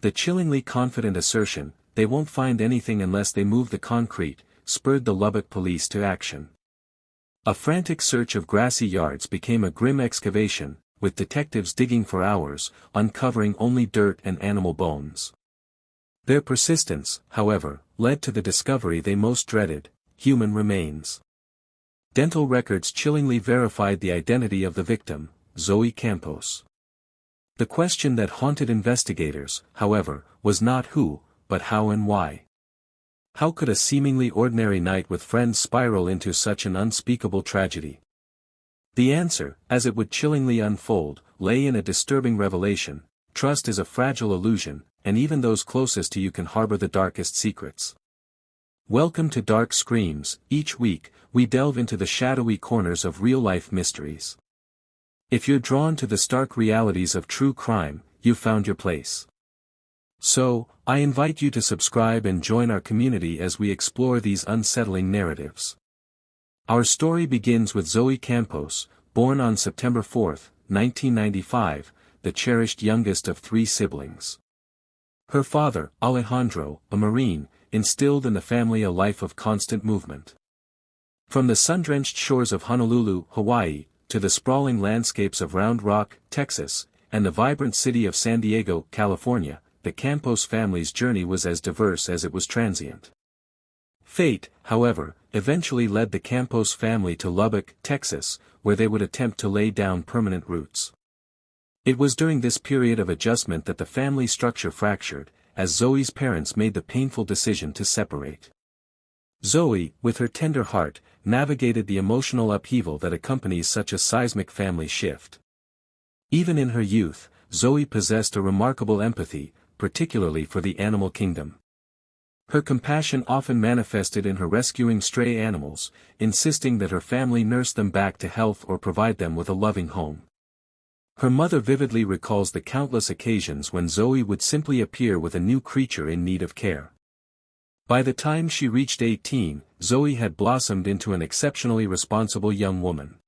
The chillingly confident assertion, "They won't find anything unless they move the concrete," spurred the Lubbock police to action. A frantic search of grassy yards became a grim excavation, with detectives digging for hours, uncovering only dirt and animal bones. Their persistence, however, led to the discovery they most dreaded: human remains. Dental records chillingly verified the identity of the victim, Zoe Campos. The question that haunted investigators, however, was not who, but how and why. How could a seemingly ordinary night with friends spiral into such an unspeakable tragedy? The answer, as it would chillingly unfold, lay in a disturbing revelation: trust is a fragile illusion, and even those closest to you can harbor the darkest secrets. Welcome to Dark Screams. Each week, we delve into the shadowy corners of real-life mysteries. If you're drawn to the stark realities of true crime, you've found your place. So, I invite you to subscribe and join our community as we explore these unsettling narratives. Our story begins with Zoe Campos, born on September 4, 1995, the cherished youngest of 3 siblings. Her father, Alejandro, a Marine, instilled in the family a life of constant movement. From the sun-drenched shores of Honolulu, Hawaii, to the sprawling landscapes of Round Rock, Texas, and the vibrant city of San Diego, California, the Campos family's journey was as diverse as it was transient. Fate, however, eventually led the Campos family to Lubbock, Texas, where they would attempt to lay down permanent roots. It was during this period of adjustment that the family structure fractured, as Zoe's parents made the painful decision to separate. Zoe, with her tender heart, navigated the emotional upheaval that accompanies such a seismic family shift. Even in her youth, Zoe possessed a remarkable empathy, particularly for the animal kingdom. Her compassion often manifested in her rescuing stray animals, insisting that her family nurse them back to health or provide them with a loving home. Her mother vividly recalls the countless occasions when Zoe would simply appear with a new creature in need of care. By the time she reached 18, Zoe had blossomed into an exceptionally responsible young woman.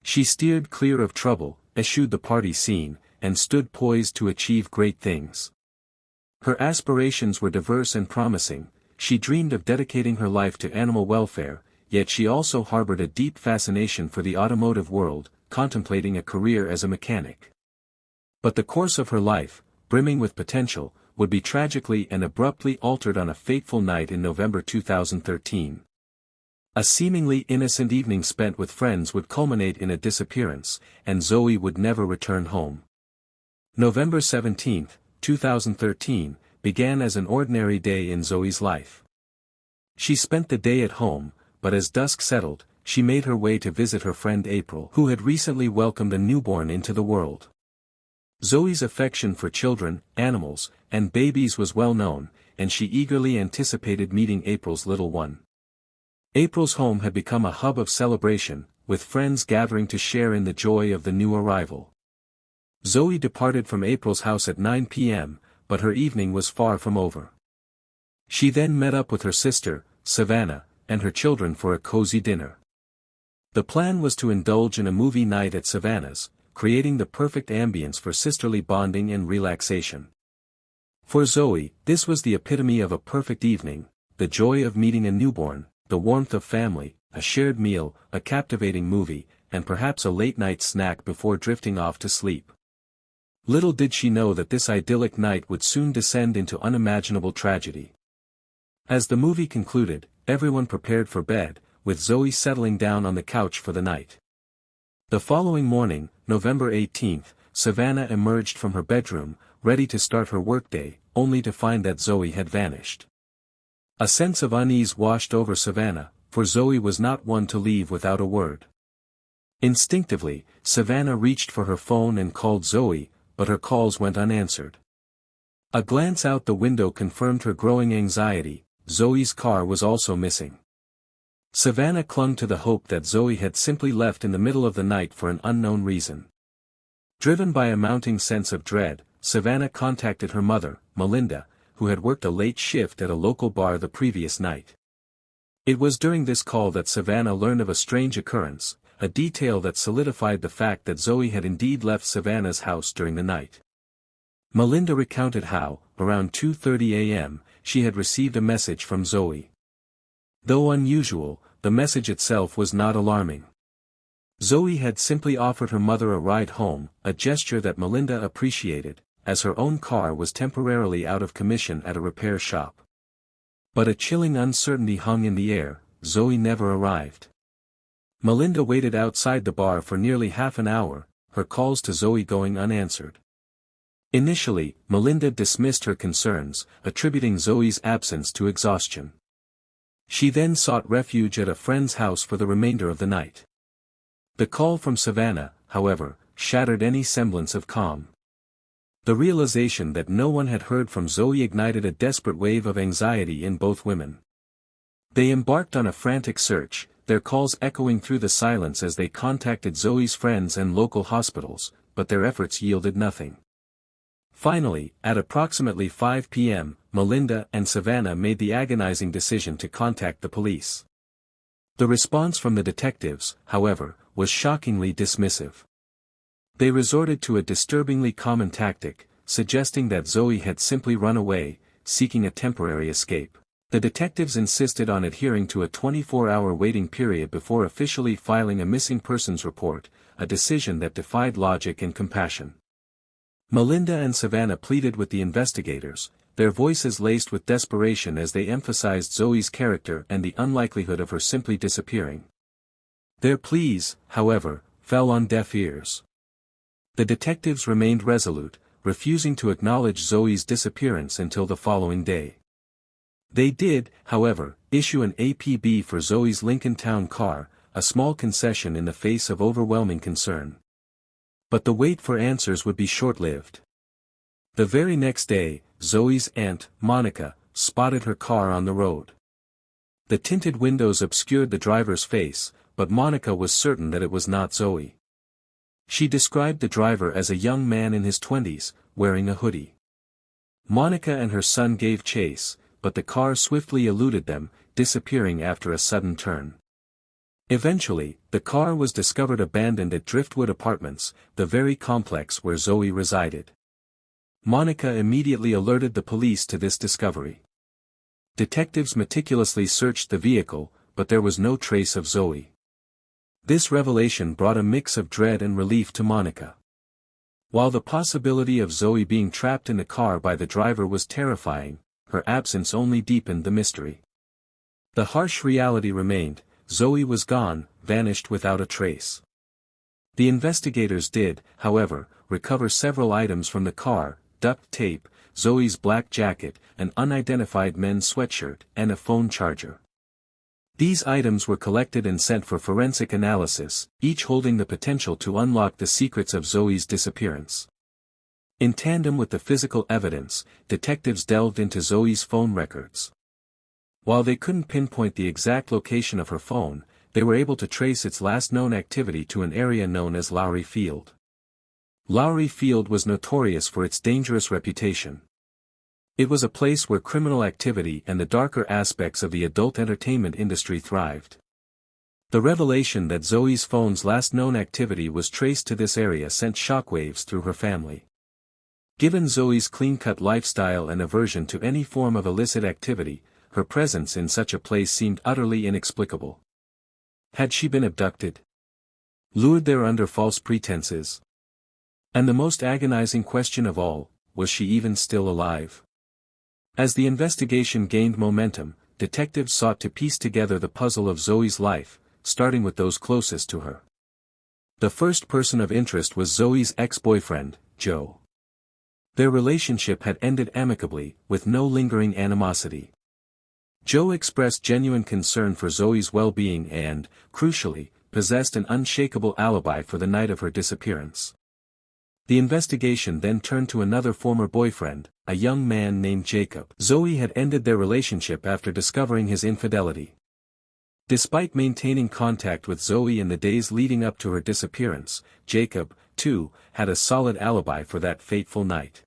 She steered clear of trouble, eschewed the party scene, and stood poised to achieve great things. Her aspirations were diverse and promising. She dreamed of dedicating her life to animal welfare, yet she also harbored a deep fascination for the automotive world, contemplating a career as a mechanic. But the course of her life, brimming with potential, would be tragically and abruptly altered on a fateful night in November 2013. A seemingly innocent evening spent with friends would culminate in a disappearance, and Zoe would never return home. November 17, 2013, began as an ordinary day in Zoe's life. She spent the day at home, but as dusk settled, she made her way to visit her friend April, who had recently welcomed a newborn into the world. Zoe's affection for children, animals, and babies was well known, and she eagerly anticipated meeting April's little one. April's home had become a hub of celebration, with friends gathering to share in the joy of the new arrival. Zoe departed from April's house at 9 p.m., but her evening was far from over. She then met up with her sister, Savannah, and her children for a cozy dinner. The plan was to indulge in a movie night at Savannah's, creating the perfect ambience for sisterly bonding and relaxation. For Zoe, this was the epitome of a perfect evening: the joy of meeting a newborn, the warmth of family, a shared meal, a captivating movie, and perhaps a late-night snack before drifting off to sleep. Little did she know that this idyllic night would soon descend into unimaginable tragedy. As the movie concluded, everyone prepared for bed, with Zoe settling down on the couch for the night. The following morning, November 18, Savannah emerged from her bedroom, ready to start her workday, only to find that Zoe had vanished. A sense of unease washed over Savannah, for Zoe was not one to leave without a word. Instinctively, Savannah reached for her phone and called Zoe, but her calls went unanswered. A glance out the window confirmed her growing anxiety: Zoe's car was also missing. Savannah clung to the hope that Zoe had simply left in the middle of the night for an unknown reason. Driven by a mounting sense of dread, Savannah contacted her mother, Melinda, who had worked a late shift at a local bar the previous night. It was during this call that Savannah learned of a strange occurrence, a detail that solidified the fact that Zoe had indeed left Savannah's house during the night. Melinda recounted how, around 2:30 a.m., she had received a message from Zoe. Though unusual, the message itself was not alarming. Zoe had simply offered her mother a ride home, a gesture that Melinda appreciated, as her own car was temporarily out of commission at a repair shop. But a chilling uncertainty hung in the air. Zoe never arrived. Melinda waited outside the bar for nearly half an hour, her calls to Zoe going unanswered. Initially, Melinda dismissed her concerns, attributing Zoe's absence to exhaustion. She then sought refuge at a friend's house for the remainder of the night. The call from Savannah, however, shattered any semblance of calm. The realization that no one had heard from Zoe ignited a desperate wave of anxiety in both women. They embarked on a frantic search, their calls echoing through the silence as they contacted Zoe's friends and local hospitals, but their efforts yielded nothing. Finally, at approximately 5 p.m., Melinda and Savannah made the agonizing decision to contact the police. The response from the detectives, however, was shockingly dismissive. They resorted to a disturbingly common tactic, suggesting that Zoe had simply run away, seeking a temporary escape. The detectives insisted on adhering to a 24-hour waiting period before officially filing a missing persons report, a decision that defied logic and compassion. Melinda and Savannah pleaded with the investigators, their voices laced with desperation as they emphasized Zoe's character and the unlikelihood of her simply disappearing. Their pleas, however, fell on deaf ears. The detectives remained resolute, refusing to acknowledge Zoe's disappearance until the following day. They did, however, issue an APB for Zoe's Lincoln Town car, a small concession in the face of overwhelming concern. But the wait for answers would be short-lived. The very next day, Zoe's aunt, Monica, spotted her car on the road. The tinted windows obscured the driver's face, but Monica was certain that it was not Zoe. She described the driver as a young man in his 20s, wearing a hoodie. Monica and her son gave chase, but the car swiftly eluded them, disappearing after a sudden turn. Eventually, the car was discovered abandoned at Driftwood Apartments, the very complex where Zoe resided. Monica immediately alerted the police to this discovery. Detectives meticulously searched the vehicle, but there was no trace of Zoe. This revelation brought a mix of dread and relief to Monica. While the possibility of Zoe being trapped in the car by the driver was terrifying, her absence only deepened the mystery. The harsh reality remained: Zoe was gone, vanished without a trace. The investigators did, however, recover several items from the car: duct tape, Zoe's black jacket, an unidentified men's sweatshirt, and a phone charger. These items were collected and sent for forensic analysis, each holding the potential to unlock the secrets of Zoe's disappearance. In tandem with the physical evidence, detectives delved into Zoe's phone records. While they couldn't pinpoint the exact location of her phone, they were able to trace its last known activity to an area known as Lowry Field. Lowry Field was notorious for its dangerous reputation. It was a place where criminal activity and the darker aspects of the adult entertainment industry thrived. The revelation that Zoe's phone's last known activity was traced to this area sent shockwaves through her family. Given Zoe's clean-cut lifestyle and aversion to any form of illicit activity, her presence in such a place seemed utterly inexplicable. Had she been abducted? Lured there under false pretenses? And the most agonizing question of all, was she even still alive? As the investigation gained momentum, detectives sought to piece together the puzzle of Zoe's life, starting with those closest to her. The first person of interest was Zoe's ex-boyfriend, Joe. Their relationship had ended amicably, with no lingering animosity. Joe expressed genuine concern for Zoe's well-being and, crucially, possessed an unshakable alibi for the night of her disappearance. The investigation then turned to another former boyfriend, a young man named Jacob. Zoe had ended their relationship after discovering his infidelity. Despite maintaining contact with Zoe in the days leading up to her disappearance, Jacob, too, had a solid alibi for that fateful night.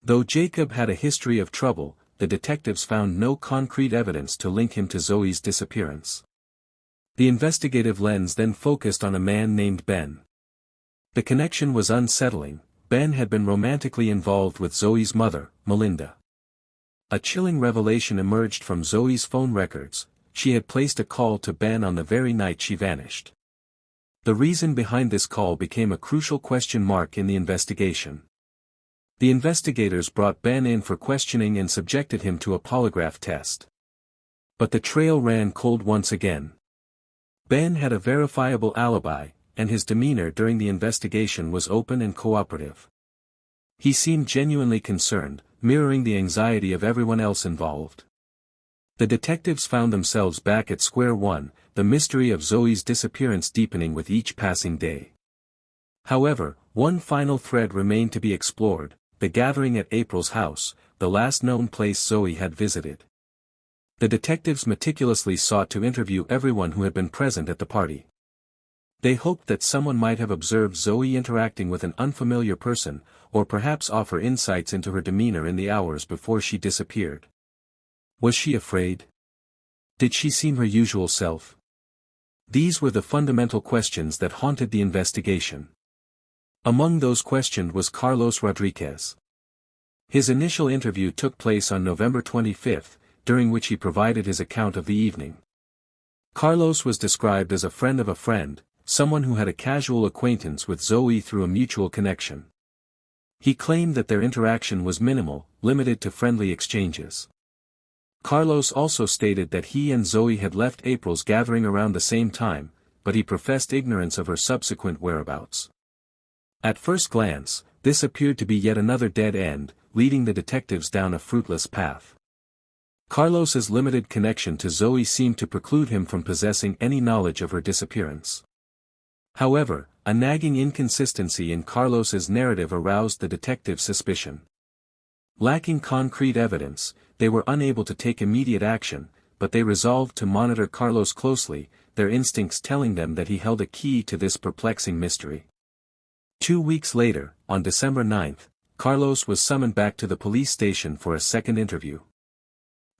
Though Jacob had a history of trouble, the detectives found no concrete evidence to link him to Zoe's disappearance. The investigative lens then focused on a man named Ben. The connection was unsettling. Ben had been romantically involved with Zoe's mother, Melinda. A chilling revelation emerged from Zoe's phone records: she had placed a call to Ben on the very night she vanished. The reason behind this call became a crucial question mark in the investigation. The investigators brought Ben in for questioning and subjected him to a polygraph test. But the trail ran cold once again. Ben had a verifiable alibi, and his demeanor during the investigation was open and cooperative. He seemed genuinely concerned, mirroring the anxiety of everyone else involved. The detectives found themselves back at square one, the mystery of Zoe's disappearance deepening with each passing day. However, one final thread remained to be explored: the gathering at April's house, the last known place Zoe had visited. The detectives meticulously sought to interview everyone who had been present at the party. They hoped that someone might have observed Zoe interacting with an unfamiliar person, or perhaps offer insights into her demeanor in the hours before she disappeared. Was she afraid? Did she seem her usual self? These were the fundamental questions that haunted the investigation. Among those questioned was Carlos Rodriguez. His initial interview took place on November 25, during which he provided his account of the evening. Carlos was described as a friend of a friend, someone who had a casual acquaintance with Zoe through a mutual connection. He claimed that their interaction was minimal, limited to friendly exchanges. Carlos also stated that he and Zoe had left April's gathering around the same time, but he professed ignorance of her subsequent whereabouts. At first glance, this appeared to be yet another dead end, leading the detectives down a fruitless path. Carlos's limited connection to Zoe seemed to preclude him from possessing any knowledge of her disappearance. However, a nagging inconsistency in Carlos's narrative aroused the detectives' suspicion. Lacking concrete evidence, they were unable to take immediate action, but they resolved to monitor Carlos closely, their instincts telling them that he held a key to this perplexing mystery. 2 weeks later, on December 9, Carlos was summoned back to the police station for a second interview.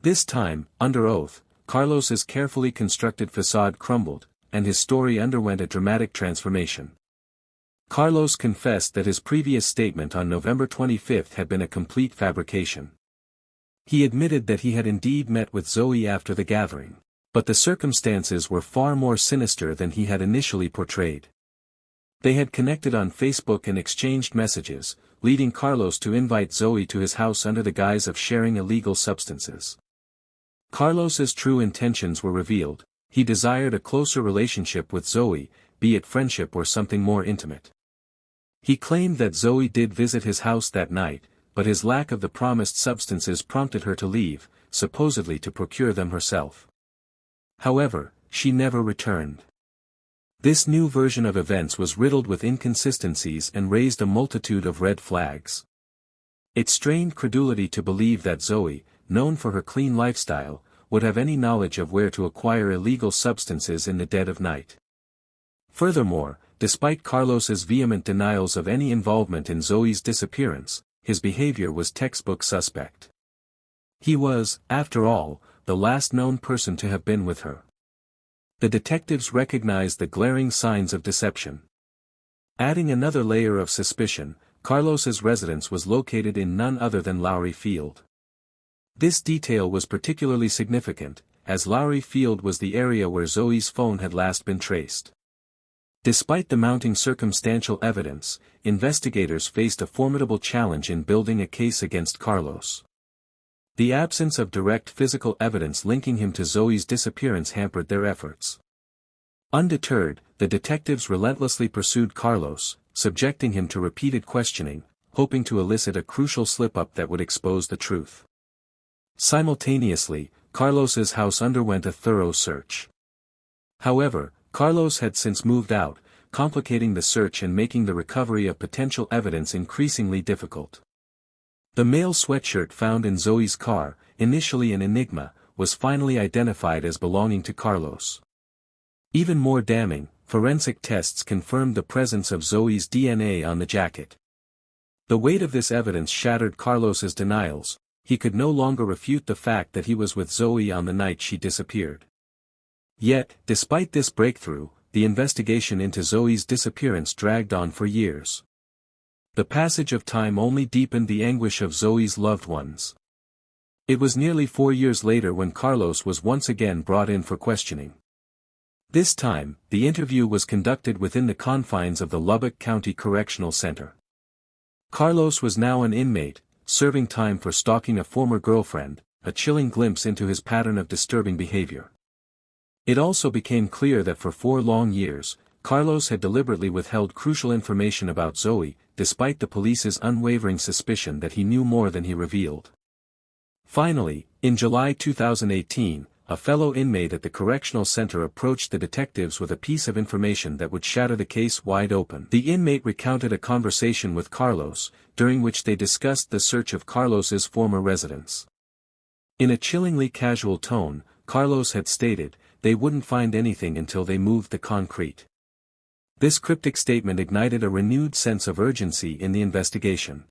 This time, under oath, Carlos's carefully constructed facade crumbled, and his story underwent a dramatic transformation. Carlos confessed that his previous statement on November 25 had been a complete fabrication. He admitted that he had indeed met with Zoe after the gathering, but the circumstances were far more sinister than he had initially portrayed. They had connected on Facebook and exchanged messages, leading Carlos to invite Zoe to his house under the guise of sharing illegal substances. Carlos's true intentions were revealed: he desired a closer relationship with Zoe, be it friendship or something more intimate. He claimed that Zoe did visit his house that night, but his lack of the promised substances prompted her to leave, supposedly to procure them herself. However, she never returned. This new version of events was riddled with inconsistencies and raised a multitude of red flags. It strained credulity to believe that Zoe, known for her clean lifestyle, would have any knowledge of where to acquire illegal substances in the dead of night. Furthermore, despite Carlos's vehement denials of any involvement in Zoe's disappearance, his behavior was textbook suspect. He was, after all, the last known person to have been with her. The detectives recognized the glaring signs of deception. Adding another layer of suspicion, Carlos's residence was located in none other than Lowry Field. This detail was particularly significant, as Lowry Field was the area where Zoe's phone had last been traced. Despite the mounting circumstantial evidence, investigators faced a formidable challenge in building a case against Carlos. The absence of direct physical evidence linking him to Zoe's disappearance hampered their efforts. Undeterred, the detectives relentlessly pursued Carlos, subjecting him to repeated questioning, hoping to elicit a crucial slip-up that would expose the truth. Simultaneously, Carlos's house underwent a thorough search. However, Carlos had since moved out, complicating the search and making the recovery of potential evidence increasingly difficult. The male sweatshirt found in Zoe's car, initially an enigma, was finally identified as belonging to Carlos. Even more damning, forensic tests confirmed the presence of Zoe's DNA on the jacket. The weight of this evidence shattered Carlos's denials. He could no longer refute the fact that he was with Zoe on the night she disappeared. Yet, despite this breakthrough, the investigation into Zoe's disappearance dragged on for years. The passage of time only deepened the anguish of Zoe's loved ones. It was nearly 4 years later when Carlos was once again brought in for questioning. This time, the interview was conducted within the confines of the Lubbock County Correctional Center. Carlos was now an inmate, serving time for stalking a former girlfriend, a chilling glimpse into his pattern of disturbing behavior. It also became clear that for 4 long years, Carlos had deliberately withheld crucial information about Zoe, despite the police's unwavering suspicion that he knew more than he revealed. Finally, in July 2018, a fellow inmate at the correctional center approached the detectives with a piece of information that would shatter the case wide open. The inmate recounted a conversation with Carlos, during which they discussed the search of Carlos's former residence. In a chillingly casual tone, Carlos had stated, they wouldn't find anything until they moved the concrete. This cryptic statement ignited a renewed sense of urgency in the investigation.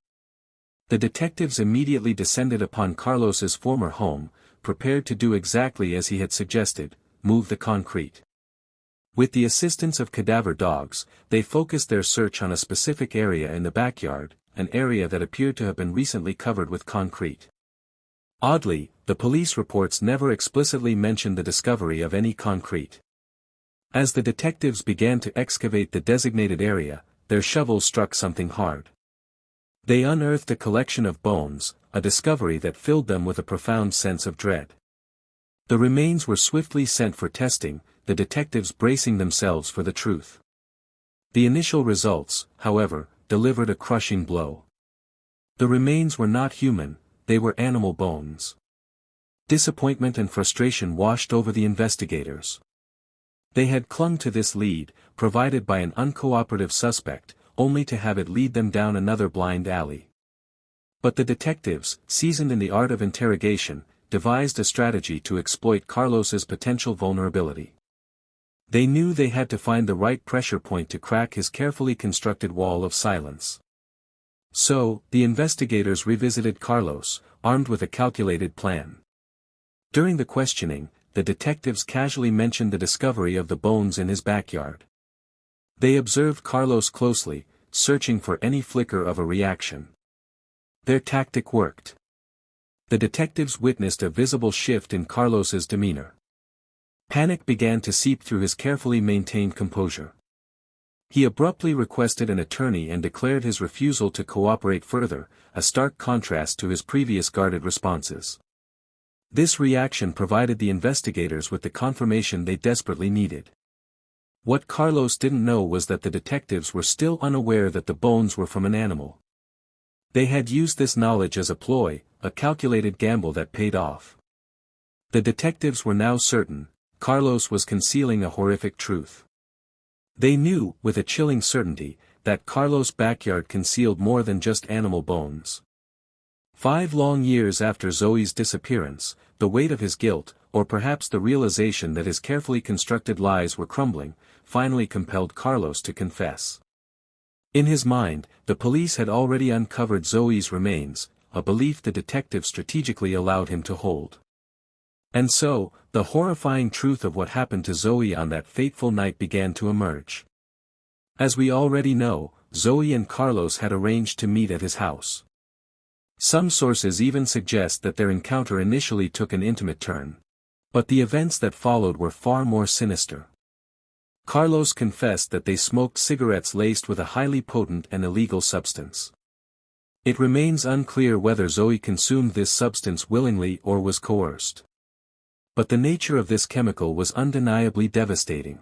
The detectives immediately descended upon Carlos's former home, prepared to do exactly as he had suggested, move the concrete. With the assistance of cadaver dogs, they focused their search on a specific area in the backyard, an area that appeared to have been recently covered with concrete. Oddly, the police reports never explicitly mentioned the discovery of any concrete. As the detectives began to excavate the designated area, their shovels struck something hard. They unearthed a collection of bones, a discovery that filled them with a profound sense of dread. The remains were swiftly sent for testing, the detectives bracing themselves for the truth. The initial results, however, delivered a crushing blow. The remains were not human, they were animal bones. Disappointment and frustration washed over the investigators. They had clung to this lead, provided by an uncooperative suspect, only to have it lead them down another blind alley. But the detectives, seasoned in the art of interrogation, devised a strategy to exploit Carlos's potential vulnerability. They knew they had to find the right pressure point to crack his carefully constructed wall of silence. So, the investigators revisited Carlos, armed with a calculated plan. During the questioning, the detectives casually mentioned the discovery of the bones in his backyard. They observed Carlos closely, searching for any flicker of a reaction. Their tactic worked. The detectives witnessed a visible shift in Carlos's demeanor. Panic began to seep through his carefully maintained composure. He abruptly requested an attorney and declared his refusal to cooperate further, a stark contrast to his previous guarded responses. This reaction provided the investigators with the confirmation they desperately needed. What Carlos didn't know was that the detectives were still unaware that the bones were from an animal. They had used this knowledge as a ploy, a calculated gamble that paid off. The detectives were now certain, Carlos was concealing a horrific truth. They knew, with a chilling certainty, that Carlos' backyard concealed more than just animal bones. 5 long years after Zoe's disappearance, the weight of his guilt, or perhaps the realization that his carefully constructed lies were crumbling, finally compelled Carlos to confess. In his mind, the police had already uncovered Zoe's remains, a belief the detective strategically allowed him to hold. And so, the horrifying truth of what happened to Zoe on that fateful night began to emerge. As we already know, Zoe and Carlos had arranged to meet at his house. Some sources even suggest that their encounter initially took an intimate turn. But the events that followed were far more sinister. Carlos confessed that they smoked cigarettes laced with a highly potent and illegal substance. It remains unclear whether Zoe consumed this substance willingly or was coerced. But the nature of this chemical was undeniably devastating.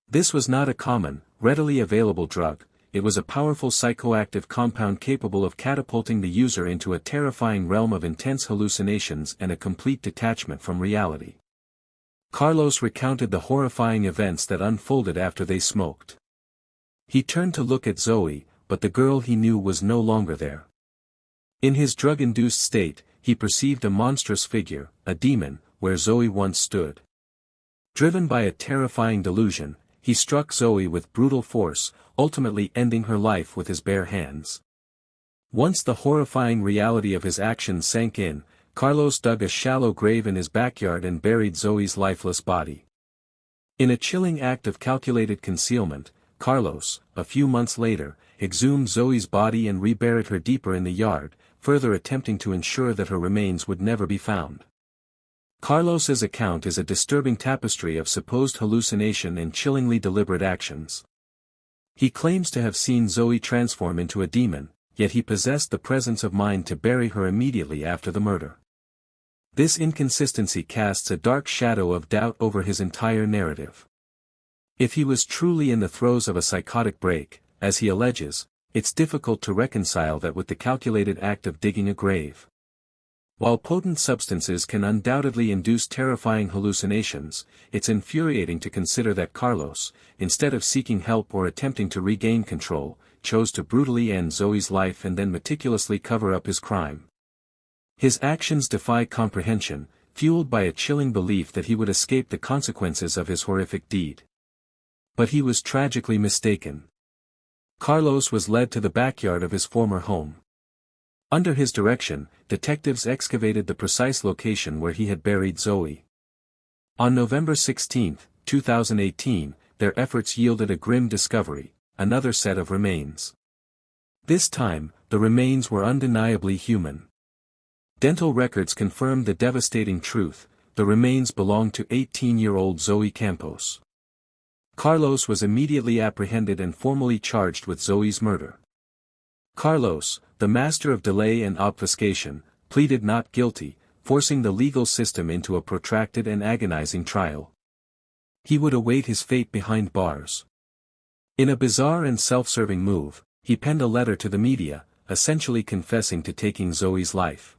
This was not a common, readily available drug. It was a powerful psychoactive compound capable of catapulting the user into a terrifying realm of intense hallucinations and a complete detachment from reality. Carlos recounted the horrifying events that unfolded after they smoked. He turned to look at Zoe, but the girl he knew was no longer there. In his drug-induced state, he perceived a monstrous figure, a demon, where Zoe once stood. Driven by a terrifying delusion, he struck Zoe with brutal force, ultimately ending her life with his bare hands. Once the horrifying reality of his actions sank in, Carlos dug a shallow grave in his backyard and buried Zoe's lifeless body. In a chilling act of calculated concealment, Carlos, a few months later, exhumed Zoe's body and reburied her deeper in the yard, further attempting to ensure that her remains would never be found. Carlos's account is a disturbing tapestry of supposed hallucination and chillingly deliberate actions. He claims to have seen Zoe transform into a demon, yet he possessed the presence of mind to bury her immediately after the murder. This inconsistency casts a dark shadow of doubt over his entire narrative. If he was truly in the throes of a psychotic break, as he alleges, it's difficult to reconcile that with the calculated act of digging a grave. While potent substances can undoubtedly induce terrifying hallucinations, it's infuriating to consider that Carlos, instead of seeking help or attempting to regain control, chose to brutally end Zoe's life and then meticulously cover up his crime. His actions defy comprehension, fueled by a chilling belief that he would escape the consequences of his horrific deed. But he was tragically mistaken. Carlos was led to the backyard of his former home. Under his direction, detectives excavated the precise location where he had buried Zoe. On November 16, 2018, their efforts yielded a grim discovery: another set of remains. This time, the remains were undeniably human. Dental records confirmed the devastating truth: the remains belonged to 18-year-old Zoe Campos. Carlos was immediately apprehended and formally charged with Zoe's murder. Carlos, the master of delay and obfuscation, pleaded not guilty, forcing the legal system into a protracted and agonizing trial. He would await his fate behind bars. In a bizarre and self-serving move, he penned a letter to the media, essentially confessing to taking Zoe's life.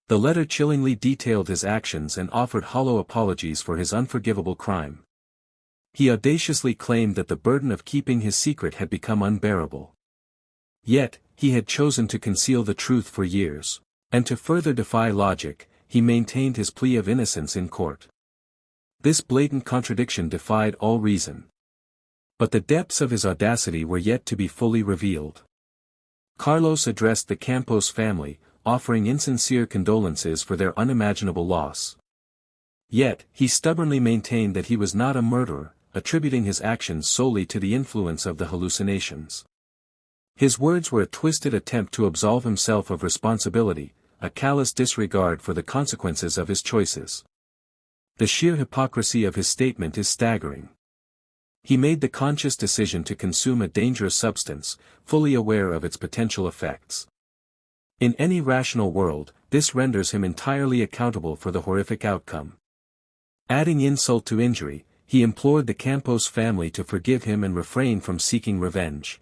The letter chillingly detailed his actions and offered hollow apologies for his unforgivable crime. He audaciously claimed that the burden of keeping his secret had become unbearable. Yet, he had chosen to conceal the truth for years, and to further defy logic, he maintained his plea of innocence in court. This blatant contradiction defied all reason. But the depths of his audacity were yet to be fully revealed. Carlos addressed the Campos family, offering insincere condolences for their unimaginable loss. Yet, he stubbornly maintained that he was not a murderer, attributing his actions solely to the influence of the hallucinations. His words were a twisted attempt to absolve himself of responsibility, a callous disregard for the consequences of his choices. The sheer hypocrisy of his statement is staggering. He made the conscious decision to consume a dangerous substance, fully aware of its potential effects. In any rational world, this renders him entirely accountable for the horrific outcome. Adding insult to injury, he implored the Campos family to forgive him and refrain from seeking revenge.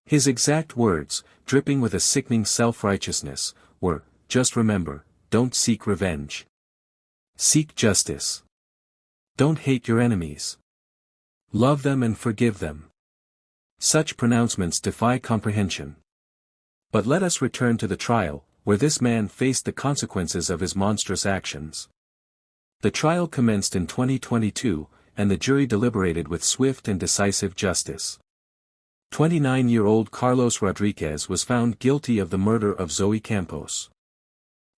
His exact words, dripping with a sickening self-righteousness, were, "Just remember, don't seek revenge. Seek justice. Don't hate your enemies. Love them and forgive them." Such pronouncements defy comprehension. But let us return to the trial, where this man faced the consequences of his monstrous actions. The trial commenced in 2022, and the jury deliberated with swift and decisive justice. 29-year-old Carlos Rodriguez was found guilty of the murder of Zoe Campos.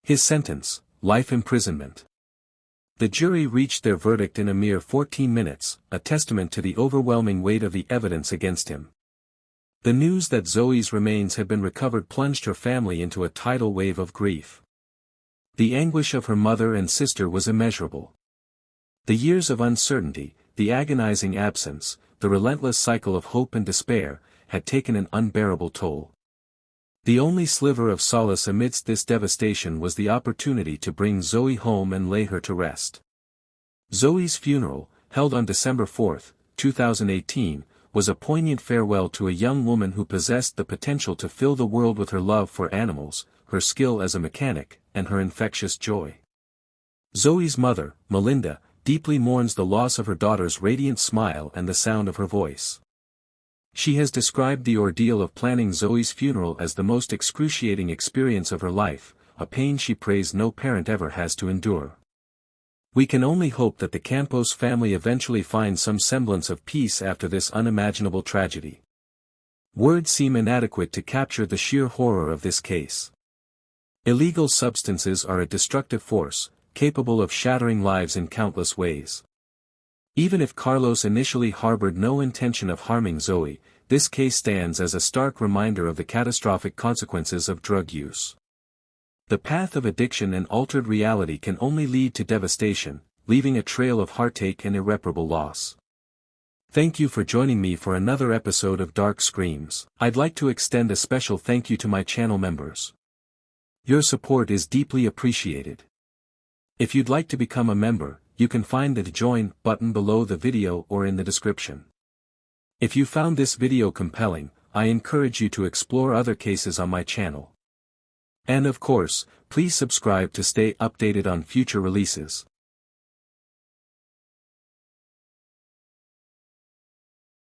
His sentence: life imprisonment. The jury reached their verdict in a mere 14 minutes, a testament to the overwhelming weight of the evidence against him. The news that Zoe's remains had been recovered plunged her family into a tidal wave of grief. The anguish of her mother and sister was immeasurable. The years of uncertainty, the agonizing absence, the relentless cycle of hope and despair, had taken an unbearable toll. The only sliver of solace amidst this devastation was the opportunity to bring Zoe home and lay her to rest. Zoe's funeral, held on December 4, 2018, was a poignant farewell to a young woman who possessed the potential to fill the world with her love for animals, her skill as a mechanic, and her infectious joy. Zoe's mother, Melinda, deeply mourns the loss of her daughter's radiant smile and the sound of her voice. She has described the ordeal of planning Zoe's funeral as the most excruciating experience of her life, a pain she prays no parent ever has to endure. We can only hope that the Campos family eventually finds some semblance of peace after this unimaginable tragedy. Words seem inadequate to capture the sheer horror of this case. Illegal substances are a destructive force, capable of shattering lives in countless ways. Even if Carlos initially harbored no intention of harming Zoe, this case stands as a stark reminder of the catastrophic consequences of drug use. The path of addiction and altered reality can only lead to devastation, leaving a trail of heartache and irreparable loss. Thank you for joining me for another episode of Dark Screams. I'd like to extend a special thank you to my channel members. Your support is deeply appreciated. If you'd like to become a member, you can find the Join button below the video or in the description. If you found this video compelling, I encourage you to explore other cases on my channel. And of course, please subscribe to stay updated on future releases.